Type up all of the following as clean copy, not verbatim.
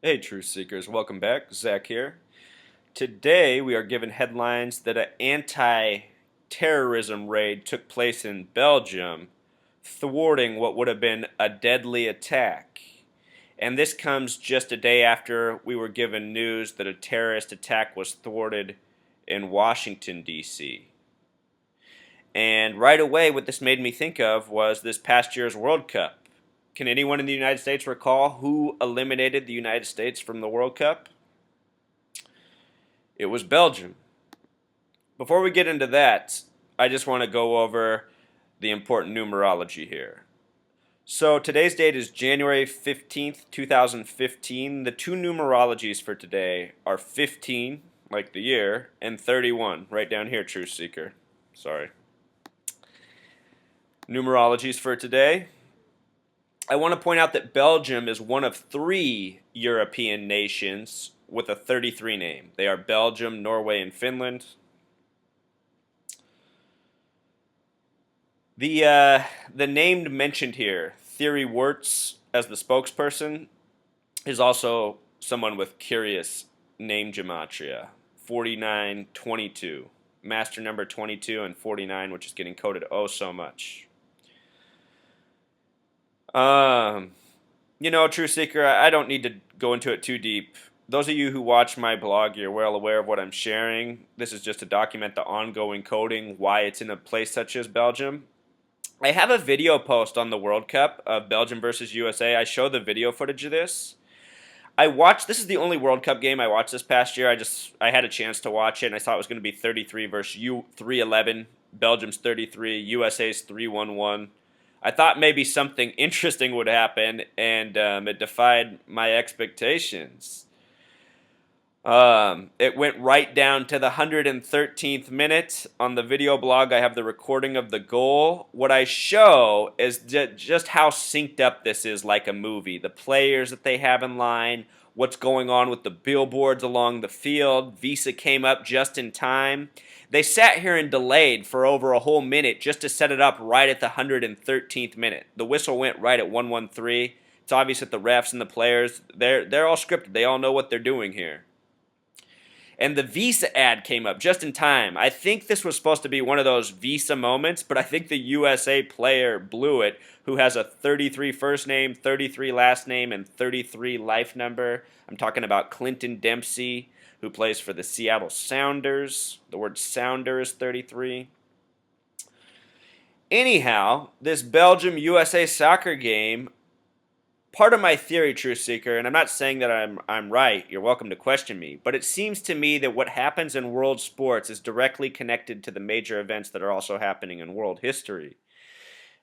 Hey, Truth Seekers, welcome back. Zach here. Today we are given headlines that an anti terrorism raid took place in Belgium, thwarting what would have been a deadly attack. And this comes just a day after we were given news that a terrorist attack was thwarted in Washington, D.C. And right away, what this made me think of was this past year's World Cup. Can anyone in the United States recall who eliminated the United States from the World Cup? It was Belgium. Before we get into that, I just want to go over the important numerology here. So today's date is January 15th, 2015. The two numerologies for today are 15, like the year, and 31, right down here, Truth Seeker. Sorry. Numerologies for today. I want to point out that Belgium is one of three European nations with a 33 name. They are Belgium, Norway, and Finland. The name mentioned here, Theory Wirtz, as the spokesperson, is also someone with curious name gematria. 4922. Master number 22 and 49, which is getting coded oh so much. True Seeker, I don't need to go into it too deep. Those of you who watch my blog, you're well aware of what I'm sharing. This is just to document the ongoing coding, why it's in a place such as Belgium. I have a video post on the World Cup of Belgium versus USA. I show the video footage of this. This is the only World Cup game I watched this past year. I had a chance to watch it, and I thought it was going to be 33 versus 311. Belgium's 33, USA's 311. I thought maybe something interesting would happen, and it defied my expectations. It went right down to the 113th minute. On the video blog, I have the recording of the goal. What I show is just how synced up this is like a movie. The players that they have in line, what's going on with the billboards along the field. Visa came up just in time. They sat here and delayed for over a whole minute just to set it up right at the 113th minute. The whistle went right at 113. It's obvious that the refs and the players, they're all scripted. They all know what they're doing here. And the Visa ad came up just in time. I think this was supposed to be one of those Visa moments, but I think the USA player blew it, who has a 33 first name, 33 last name, and 33 life number. I'm talking about Clinton Dempsey, who plays for the Seattle Sounders. The word Sounder is 33. Anyhow, this Belgium-USA soccer game, part of my theory, Truth Seeker, and I'm not saying that I'm right, you're welcome to question me, but it seems to me that what happens in world sports is directly connected to the major events that are also happening in world history.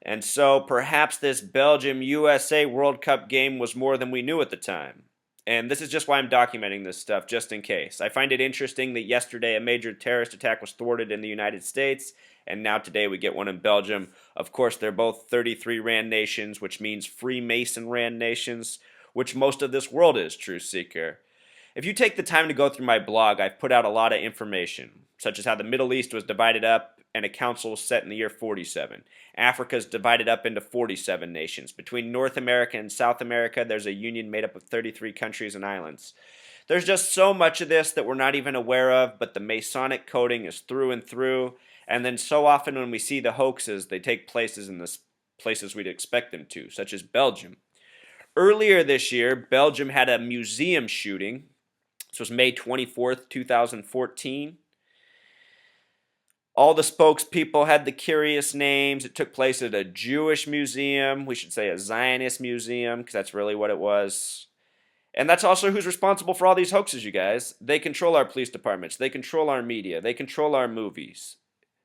And so perhaps this Belgium-USA World Cup game was more than we knew at the time. And this is just why I'm documenting this stuff, just in case. I find it interesting that yesterday a major terrorist attack was thwarted in the United States, and now today we get one in Belgium. Of course, they're both 33 Rand nations, which means Freemason Rand nations, which most of this world is, Truth Seeker. If you take the time to go through my blog, I've put out a lot of information, such as how the Middle East was divided up and a council was set in the year 47. Africa is divided up into 47 nations. Between North America and South America, there's a union made up of 33 countries and islands. There's just so much of this that we're not even aware of, but the Masonic coding is through and through. And then so often when we see the hoaxes, they take places in the places we'd expect them to, such as Belgium. Earlier this year, Belgium had a museum shooting. This was May 24th, 2014. All the spokespeople had the curious names. It took place at a Jewish museum. We should say a Zionist museum, because that's really what it was. And that's also who's responsible for all these hoaxes, you guys. They control our police departments. They control our media. They control our movies.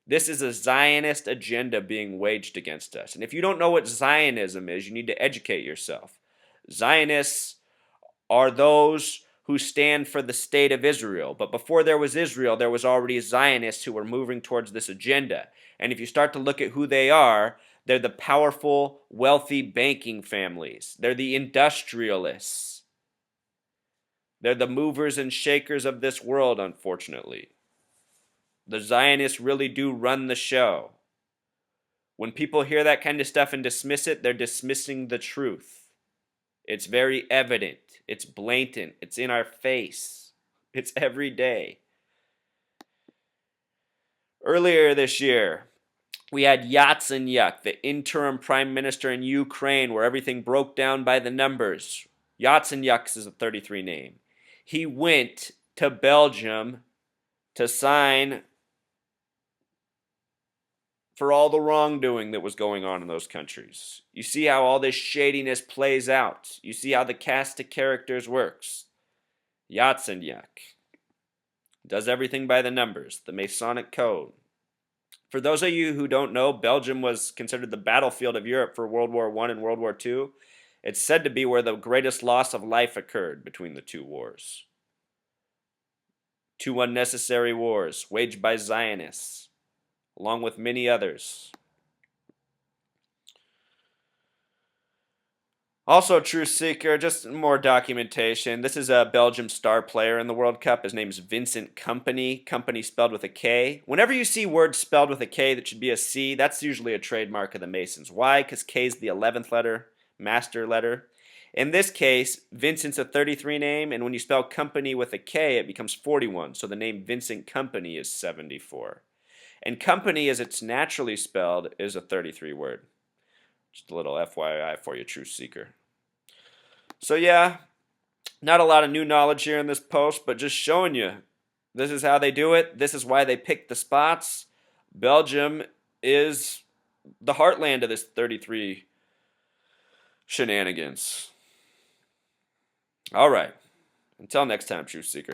This is a Zionist agenda being waged against us. And if you don't know what Zionism is, you need to educate yourself. Zionists are those who stand for the state of Israel. But before there was Israel, there was already Zionists who were moving towards this agenda. And if you start to look at who they are, they're the powerful, wealthy banking families. They're the industrialists. They're the movers and shakers of this world, unfortunately. The Zionists really do run the show. When people hear that kind of stuff and dismiss it, they're dismissing the truth. It's very evident. It's blatant. It's in our face. It's every day. Earlier this year, we had Yatsenyuk, the interim prime minister in Ukraine, where everything broke down by the numbers. Yatsenyuk is a 33 name. He went to Belgium to sign for all the wrongdoing that was going on in those countries. You see how all this shadiness plays out. You see how the cast of characters works. Yatsenyuk does everything by the numbers, the Masonic Code. For those of you who don't know, Belgium was considered the battlefield of Europe for World War I and World War II. It's said to be where the greatest loss of life occurred between the two wars. Two unnecessary wars waged by Zionists, along with many others. Also, True Seeker, just more documentation. This is a Belgium star player in the World Cup. His name's Vincent Company. Company spelled with a K. Whenever you see words spelled with a K that should be a C, that's usually a trademark of the Masons. Why? Because K is the 11th letter, master letter. In this case, Vincent's a 33 name, and when you spell company with a K, it becomes 41. So the name Vincent Company is 74. And company, as it's naturally spelled, is a 33 word. Just a little FYI for you, True Seeker. So yeah, not a lot of new knowledge here in this post, but just showing you this is how they do it. This is why they pick the spots. Belgium is the heartland of this 33 shenanigans. All right. Until next time, True Seeker.